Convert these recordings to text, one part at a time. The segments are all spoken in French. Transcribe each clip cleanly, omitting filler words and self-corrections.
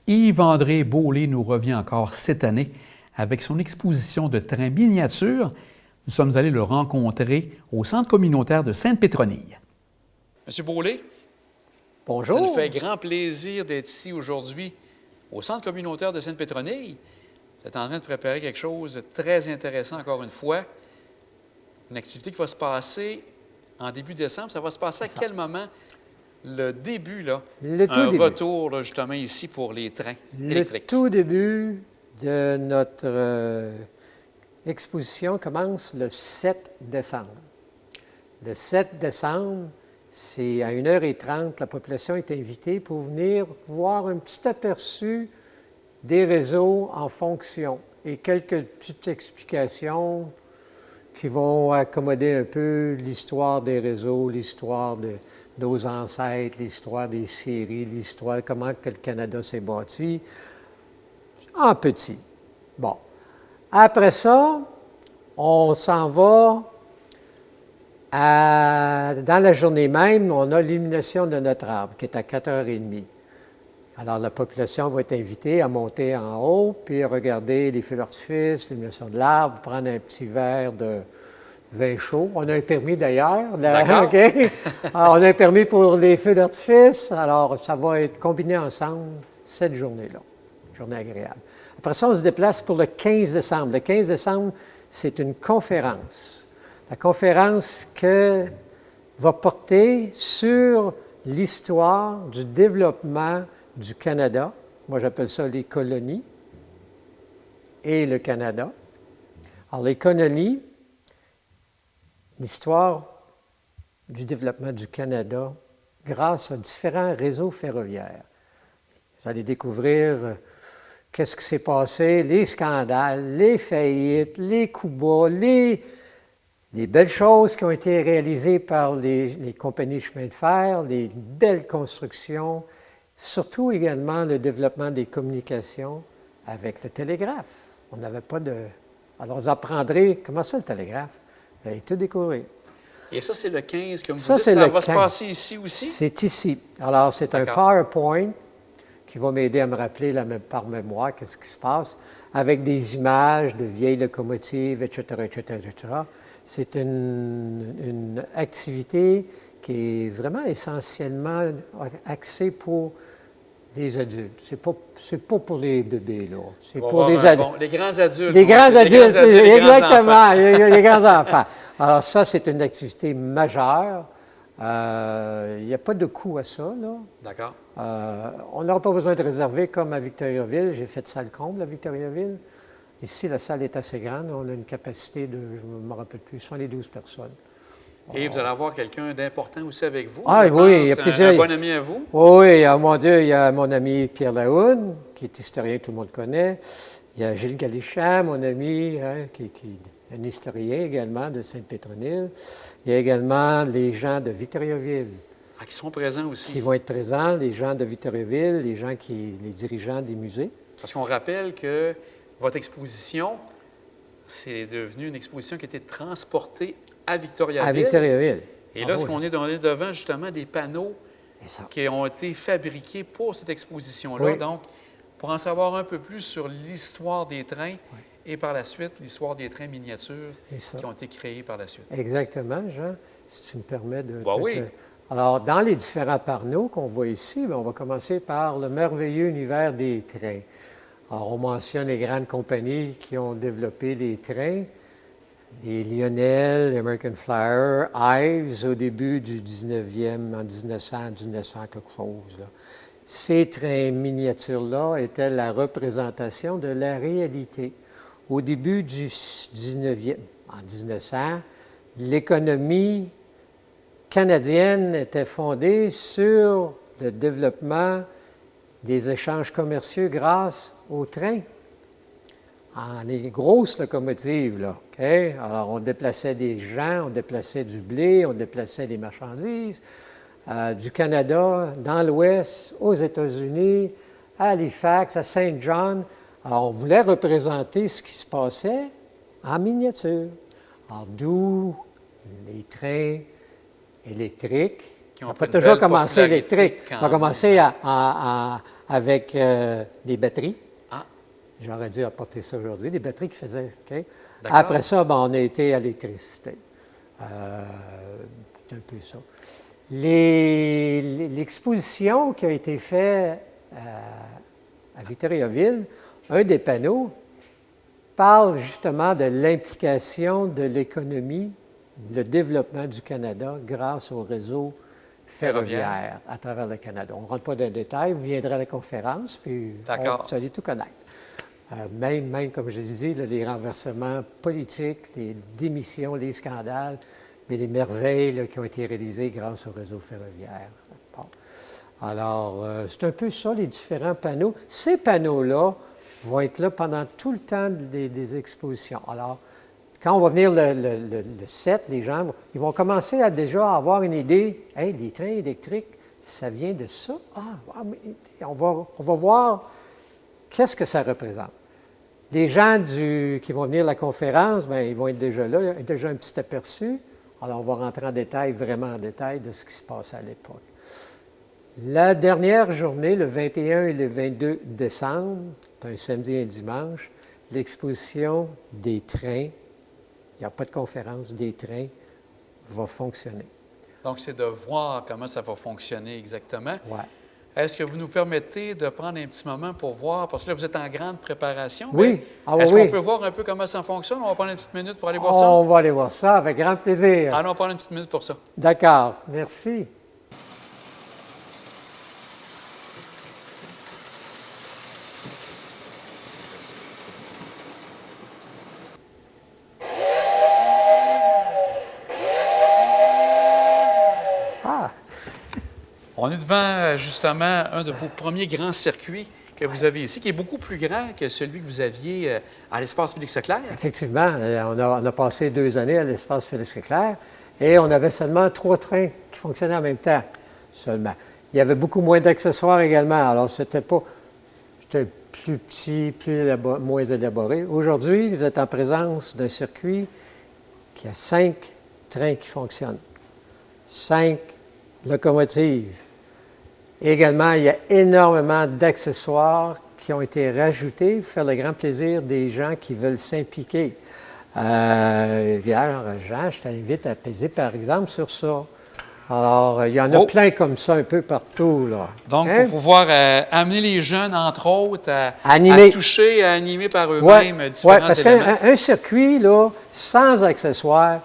Yves-André Beaulieu nous revient encore cette année avec son exposition de trains miniatures. Nous sommes allés le rencontrer au centre communautaire de Sainte-Pétronille. Monsieur Beaulieu, bonjour. Ça nous fait grand plaisir d'être ici aujourd'hui au centre communautaire de Sainte-Pétronille. Vous êtes en train de préparer quelque chose de très intéressant encore une fois. Une activité qui va se passer en début décembre. Ça va se passer à quel moment? Le début, là, retour là, justement ici pour les trains électriques. Le tout début de notre exposition commence le 7 décembre. Le 7 décembre, c'est à 1h30, la population est invitée pour venir voir un petit aperçu des réseaux en fonction et quelques petites explications qui vont accommoder un peu l'histoire des réseaux, l'histoire de nos ancêtres, l'histoire des séries, l'histoire, comment que le Canada s'est bâti, en petit. Bon. Après ça, on s'en va dans la journée même, on a l'illumination de notre arbre, qui est à 4h30. Alors, la population va être invitée à monter en haut, puis à regarder les feux d'artifice, l'illumination de l'arbre, prendre un petit verre de vin chaud. On a un permis d'ailleurs. D'accord. Okay. Alors, on a un permis pour les feux d'artifice. Alors, ça va être combiné ensemble cette journée-là. Journée agréable. Après ça, on se déplace pour le 15 décembre. Le 15 décembre, c'est une conférence. La conférence que va porter sur l'histoire du développement du Canada. Moi, j'appelle ça les colonies et le Canada. Alors, les colonies, l'histoire du développement du Canada grâce à différents réseaux ferroviaires. Vous allez découvrir qu'est-ce qui s'est passé, les scandales, les faillites, les coups bas, les belles choses qui ont été réalisées par les compagnies de chemin de fer, les belles constructions, surtout également le développement des communications avec le télégraphe. On n'avait pas de... Alors, vous apprendrez comment ça, le télégraphe? Vous allez tout découvrir. Et ça, c'est le 15, comme vous Ça, dites, ça va 15. se passer ici aussi? C'est ici. Alors, c'est un PowerPoint qui va m'aider à me rappeler par mémoire qu'est-ce qui se passe, avec des images de vieilles locomotives, etc., etc., etc. C'est une activité qui est vraiment essentiellement axée pour les adultes. C'est pas pour les bébés, là. C'est pour les adultes. Les grands adultes. Les grands adultes, exactement, les grands enfants. Alors ça, c'est une activité majeure. Il n'y a pas de coût à ça, là. D'accord. On n'aura pas besoin de réserver comme à Victoriaville. J'ai fait salle comble à Victoriaville. Ici, la salle est assez grande. On a une capacité de, je ne me rappelle plus, 72 personnes. Et vous allez avoir quelqu'un d'important aussi avec vous. Ah oui, il y a plusieurs. Un bon ami à vous. Oui, mon Dieu, il y a mon ami Pierre Lahoud, qui est historien, tout le monde connaît. Il y a Gilles Galichamp, mon ami, qui est un historien également de Sainte-Pétronille. Il y a également les gens de Victoriaville. Ah, qui sont présents aussi. Qui vont être présents, les gens de Victoriaville, les dirigeants des musées. Parce qu'on rappelle que votre exposition, c'est devenu une exposition qui a été transportée à Victoriaville. À Victoriaville. Et là, ce qu'on est devant, justement, des panneaux qui ont été fabriqués pour cette exposition-là. Oui. Donc, pour en savoir un peu plus sur l'histoire des trains et par la suite, l'histoire des trains miniatures qui ont été créés par la suite. Exactement, Jean, si tu me permets de... Oui. Alors, dans les différents panneaux qu'on voit ici, on va commencer par le merveilleux univers des trains. Alors, on mentionne les grandes compagnies qui ont développé les trains, les Lionel, les American Flyer, Ives au début du 19e, en 1900 quelque chose. Là. Ces trains miniatures-là étaient la représentation de la réalité. Au début du 19e, en 1900, l'économie canadienne était fondée sur le développement des échanges commerciaux grâce aux trains. Les grosses locomotives, là. Okay? Alors, on déplaçait des gens, on déplaçait du blé, on déplaçait des marchandises du Canada, dans l'Ouest, aux États-Unis, à Halifax, à Saint John. Alors, on voulait représenter ce qui se passait en miniature. Alors, d'où les trains électriques. Qui ont pas toujours commencé électrique. On a commencé avec des batteries. Ah, J'aurais dû apporter ça aujourd'hui, des batteries qui faisaient. OK? d'accord. Après ça, ben, on a été à l'électricité. C'est un peu ça. L'exposition qui a été faite à Victoriaville, un des panneaux parle justement de l'implication de l'économie, le développement du Canada grâce au réseau ferroviaire à travers le Canada. On ne rentre pas dans les détails, vous viendrez à la conférence, puis vous allez tout connaître. Même, comme je disais, les renversements politiques, les démissions, les scandales, mais les merveilles là, qui ont été réalisées grâce au réseau ferroviaire. Bon. Alors, c'est un peu ça, les différents panneaux. Ces panneaux-là vont être là pendant tout le temps des expositions. Alors, quand on va venir le 7, les gens ils vont commencer à déjà avoir une idée. « Hey, les trains électriques, ça vient de ça? Mais on va voir qu'est-ce que ça représente. » Les gens qui vont venir à la conférence, bien, ils vont être déjà là, il y a déjà un petit aperçu. Alors, on va rentrer en détail, vraiment en détail, de ce qui se passait à l'époque. La dernière journée, le 21 et le 22 décembre, c'est un samedi et un dimanche, l'exposition des trains, il n'y a pas de conférence, des trains, va fonctionner. Donc, c'est de voir comment ça va fonctionner exactement. Oui. Est-ce que vous nous permettez de prendre un petit moment pour voir, parce que là, vous êtes en grande préparation. Oui. Est-ce qu'on peut voir un peu comment ça fonctionne? On va prendre une petite minute pour aller voir ça? On va aller voir ça avec grand plaisir. Allons, on va prendre une petite minute pour ça. D'accord. Merci. On est devant, justement, un de vos premiers grands circuits que vous avez ici, qui est beaucoup plus grand que celui que vous aviez à l'espace Félix-Leclerc. Effectivement, on a passé 2 années à l'espace Félix-Leclerc et on avait seulement 3 trains qui fonctionnaient en même temps seulement. Il y avait beaucoup moins d'accessoires également, alors c'était plus petit, moins élaboré. Aujourd'hui, vous êtes en présence d'un circuit qui a 5 trains qui fonctionnent, 5 locomotives. Également, il y a énormément d'accessoires qui ont été rajoutés pour faire le grand plaisir des gens qui veulent s'impliquer. Hier, Jean, je t'invite à peser, par exemple, sur ça. Alors, il y en a plein comme ça un peu partout, là. Donc, pour pouvoir amener les jeunes, entre autres, à toucher, à animer par eux-mêmes différents parce éléments. qu'un circuit, là, sans accessoires,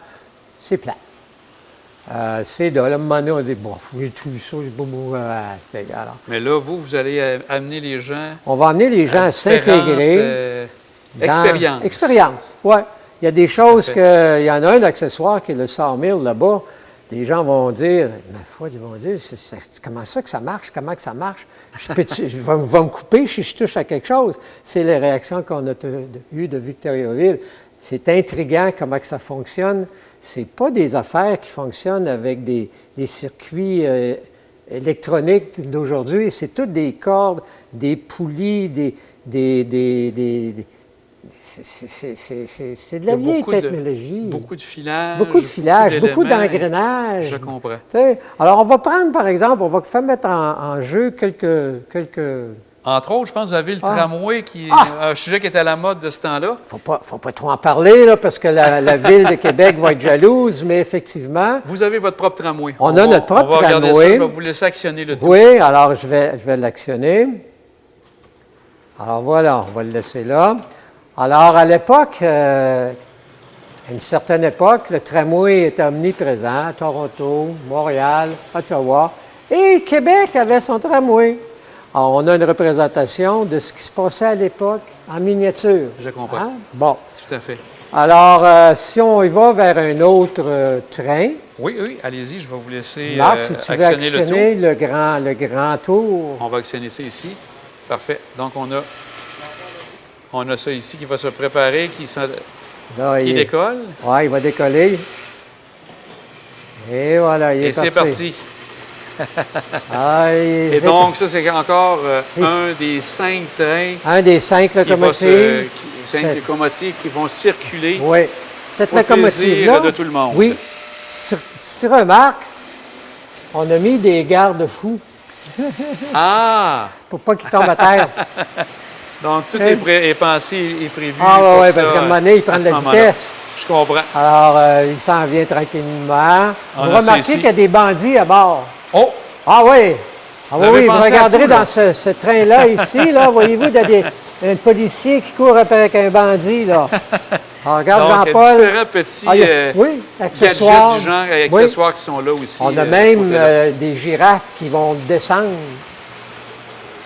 c'est plat. C'est de là, à un moment donné, on dit, bon, j'ai tout ça, j'ai pas beau. Mais là, vous allez amener les gens. On va amener les gens à s'intégrer. Expérience, oui. Il y a des choses il y en a un accessoire qui est le sawmill là-bas. Les gens vont dire, ma foi, ils vont dire, comment ça que ça marche? Comment que ça marche? Je vais me couper si je touche à quelque chose. C'est les réactions qu'on a eues de Victoriaville. C'est intriguant comment que ça fonctionne. Ce n'est pas des affaires qui fonctionnent avec des circuits électroniques d'aujourd'hui. C'est toutes des cordes, des poulies, c'est de la vieille technologie. Beaucoup de filage. Beaucoup d'engrenages. Je comprends. Alors, on va prendre, par exemple, on va faire mettre en jeu quelques. Entre autres, je pense que vous avez le tramway, qui est un sujet qui est à la mode de ce temps-là. Faut pas trop en parler, là, parce que la Ville de Québec va être jalouse, mais effectivement... Vous avez votre propre tramway. On a notre propre tramway. On va regarder ça, je vais vous laisser actionner le tout. Oui, alors je vais l'actionner. Alors voilà, on va le laisser là. Alors, à l'époque, à une certaine époque, le tramway était omniprésent à Toronto, Montréal, Ottawa, et Québec avait son tramway. Alors, on a une représentation de ce qui se passait à l'époque en miniature. Je comprends. Hein? Bon. Tout à fait. Alors, si on y va vers un autre train... Oui, allez-y, je vais vous laisser Marc, si tu veux actionner le grand tour. On va actionner ça ici. Parfait. Donc, on a ça ici qui va se préparer, qui décolle. Oui, il va décoller. Et voilà, il est parti. Et c'est parti. Et donc, ça, c'est encore un des 5 trains. Un des 5 locomotives. 5 locomotives qui vont circuler. Oui. Cette locomotive-là, de tout le monde. Oui. Si tu remarques, on a mis des garde-fous Ah! pour pas qu'il tombe à terre. Donc, tout est pensé et prévu Ah pour oui, ça, parce qu'à un moment donné, il prend à de ce la moment-là. vitesse. Je comprends. Alors, il s'en vient tranquillement. On Vous a ça remarquez ici. qu'il y a des bandits à bord. Oh! Ah oui! Ah Vous oui, avez oui, vous pensé à regarderez tout, là. dans ce train-là, ici, là, voyez-vous, il y a un policier qui court après avec un bandit, là. Alors, regarde Donc, Jean-Paul. différents petits Ah, oui, gadgets accessoires. du genre, Oui. accessoires qui sont là aussi. On a de ce même côté-là. des girafes qui vont descendre.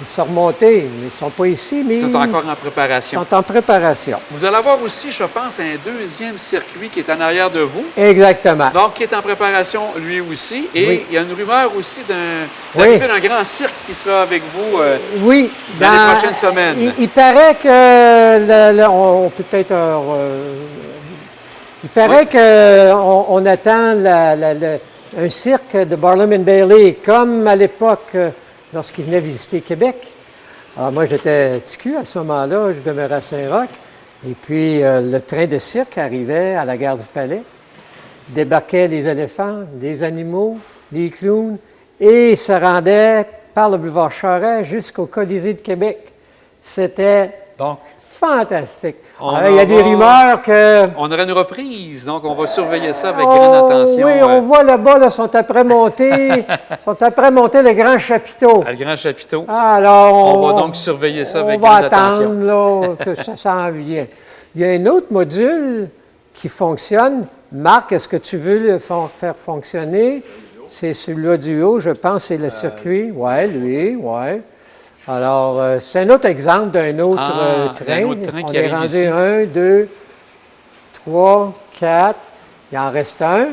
Ils sont remontés, mais ils ne sont pas ici, mais Ils sont encore en ils préparation. sont en préparation. Vous allez avoir aussi, je pense, un deuxième circuit qui est en arrière de vous. Exactement. Donc, qui est en préparation lui aussi. Et Oui. il y a une rumeur aussi Oui. d'arrivée d'un grand cirque qui sera avec vous. Oui. Dans les prochaines semaines. Il paraît que, on peut peut-être... il paraît qu'on attend un cirque de Barnum and Bailey, comme à l'époque, lorsqu'il venait visiter Québec. Alors moi, j'étais petit cul à ce moment-là, je demeurais à Saint-Roch. Et puis, le train de cirque arrivait à la gare du Palais, débarquaient les éléphants, des animaux, les clowns, et se rendait par le boulevard Charest jusqu'au Colisée de Québec. C'était Donc, fantastique. On Alors, il y a des aura- rumeurs que... on aurait une reprise. Donc, on va surveiller ça avec grande attention. Oui, on voit là-bas, là, sont après monter le grand chapiteau. À le grand chapiteau. Alors, On va donc surveiller ça avec on va grande attention. attendre là, que ça s'en vient. Il y a un autre module qui fonctionne. Marc, est-ce que tu veux le faire fonctionner? C'est celui-là du haut, je pense, c'est le circuit. Oui, lui, oui. Alors, c'est un autre exemple d'un autre train. d'un autre train On qui est arrive rendu ici. 1, 2, 3, 4. Il en reste un.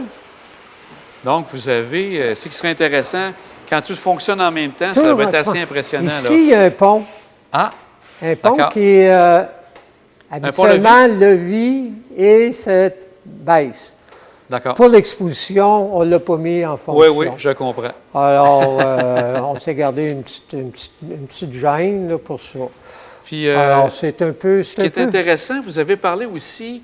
Donc, vous avez, ce qui serait intéressant, quand tout fonctionne en même temps, Tout ça va être en- assez impressionnant. Ici, Là. il y a un pont. Ah, Un pont D'accord. qui est habituellement levis et se baisse. d'accord. Pour l'exposition, on ne l'a pas mis en Oui, fonction. oui, je comprends. Alors, on s'est gardé une petite gêne là, pour ça. Puis, Alors, c'est un peu... ce qui est intéressant, vous avez parlé aussi,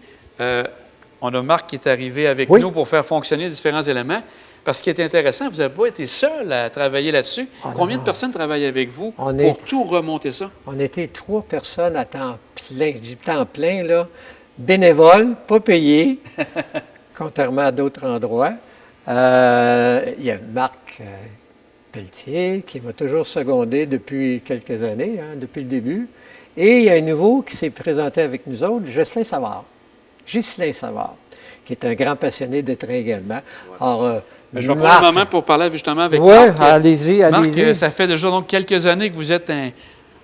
on a Marc qui est arrivé avec Oui. nous pour faire fonctionner différents éléments. Parce qu'il est intéressant, vous n'avez pas été seul à travailler là-dessus. Ah, Combien non. de personnes travaillent avec vous On pour est- tout remonter ça? On était 3 personnes à temps plein. Je dis temps plein, là. Bénévoles, pas payés, contrairement à d'autres endroits. Il y a Marc Pelletier qui m'a toujours secondé depuis quelques années, hein, depuis le début. Et il y a un nouveau qui s'est présenté avec nous autres, Ghislain Savard, qui est un grand passionné de train également. Alors, Je vais prendre un moment pour parler justement avec Oui, Marc. allez-y, Marc, allez-y. ça fait déjà donc quelques années que vous êtes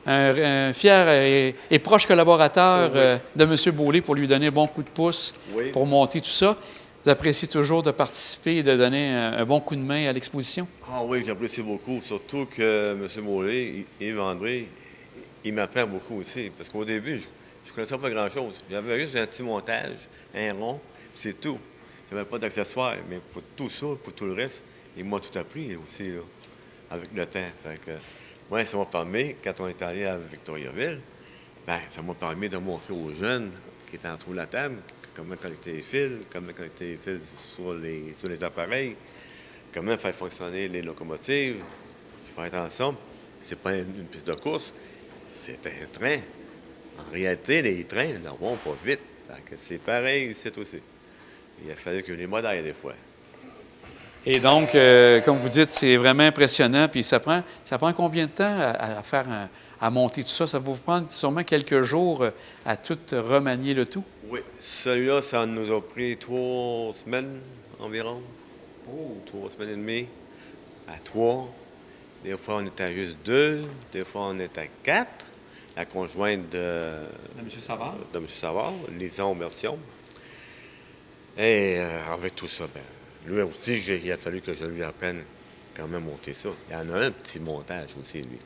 un fier et proche collaborateur de M. Beaulieu pour lui donner un bon coup de pouce Oui. pour monter tout ça. Vous appréciez toujours de participer et de donner un bon coup de main à l'exposition? Ah oui, j'apprécie beaucoup, surtout que M. Mollet, Yves André, il m'apprend beaucoup aussi. Parce qu'au début, je ne connaissais pas grand-chose. J'avais juste un petit montage, un rond, puis c'est tout. Je n'avais pas d'accessoires, mais pour tout ça, pour tout le reste, il m'a tout appris aussi, là, avec le temps. Fait que, moi, ça m'a permis, quand on est allé à Victoriaville, ben, ça m'a permis de montrer aux jeunes qui étaient en dessous de la table comment connecter les fils, comment connecter les fils sur les appareils, comment faire fonctionner les locomotives. Faire attention, c'est pas une piste de course, c'est un train. En réalité, les trains ne vont pas vite. Donc, c'est pareil ici aussi. Il a fallu que les modèles des fois. Et donc, comme vous dites, c'est vraiment impressionnant. Puis ça prend combien de temps à monter tout ça? Ça va vous prendre sûrement quelques jours à tout remanier le tout? Oui, celui-là, ça nous a pris 3 semaines environ. 3 semaines et demie. À 3. Des fois, on était à juste 2. Des fois, on était à 4. La conjointe de M. Savard? de M. Savard, Lisa Aubertion. Et avec tout ça, ben, lui aussi, il a fallu que je lui apprenne quand même monter ça. Il y en a un petit montage aussi, lui.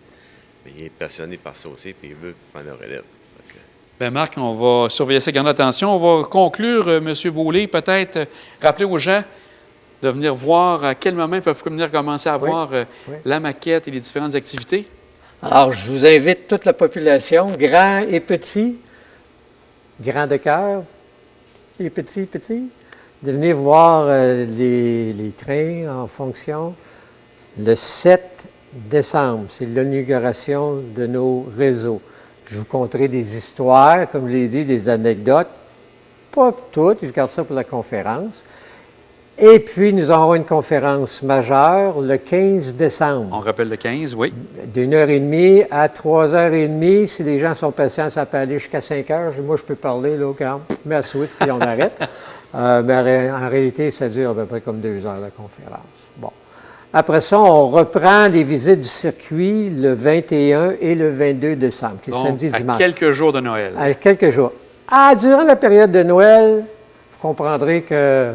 Mais il est passionné par ça aussi, puis il veut prendre le relève. Fait que, Bien, Marc, on va surveiller ça avec grande attention. On va conclure, M. Beaulieu, peut-être rappeler aux gens de venir voir à quel moment ils peuvent venir commencer à Oui, voir oui. la maquette et les différentes activités. Alors, je vous invite toute la population, grands et petits, grands de cœur et petits, de venir voir les trains en fonction le 7 décembre, c'est l'inauguration de nos réseaux. Je vous conterai des histoires, comme je l'ai dit, des anecdotes. Pas toutes, je garde ça pour la conférence. Et puis, nous aurons une conférence majeure le 15 décembre. On rappelle le 15, oui. d'1h30 à 3h30. Si les gens sont patients, ça peut aller jusqu'à 5h. Moi, je peux parler, là, quand mais à suite, puis on arrête. Mais en réalité, ça dure à peu près comme 2 heures, la conférence. Bon. Après ça, on reprend les visites du circuit le 21 et le 22 décembre, qui est Donc, samedi et dimanche. à quelques jours de Noël. À quelques jours. Durant la période de Noël, vous comprendrez que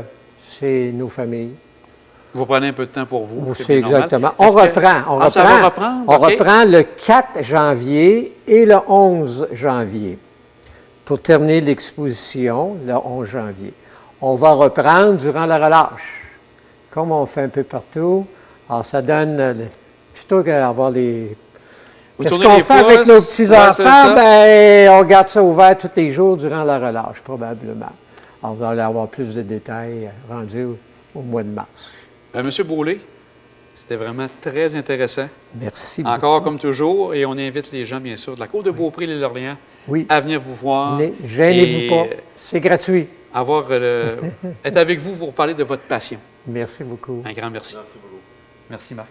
c'est nos familles. Vous prenez un peu de temps pour vous. C'est bien normal. exactement. On reprend. Ça va reprendre? On OK. reprend le 4 janvier et le 11 janvier pour terminer l'exposition le 11 janvier. On va reprendre durant la relâche, comme on fait un peu partout. Alors, ça donne, plutôt qu'avoir les... Vous Qu'est-ce tournez qu'on les fait avec pouces. nos Ouais, petits-enfants? c'est ça. Ben, on garde ça ouvert tous les jours durant la relâche, probablement. Alors, vous allez avoir plus de détails rendus au mois de mars. Monsieur Beaulé, c'était vraiment très intéressant. Merci beaucoup. Encore comme toujours, et on invite les gens, bien sûr, de la Côte de Beaupré, l'île d'Orléans, Oui. à venir vous voir. Gênez-vous et pas. C'est gratuit. être avec vous pour parler de votre passion. Merci beaucoup. Un grand merci. Merci beaucoup. Merci, Marc.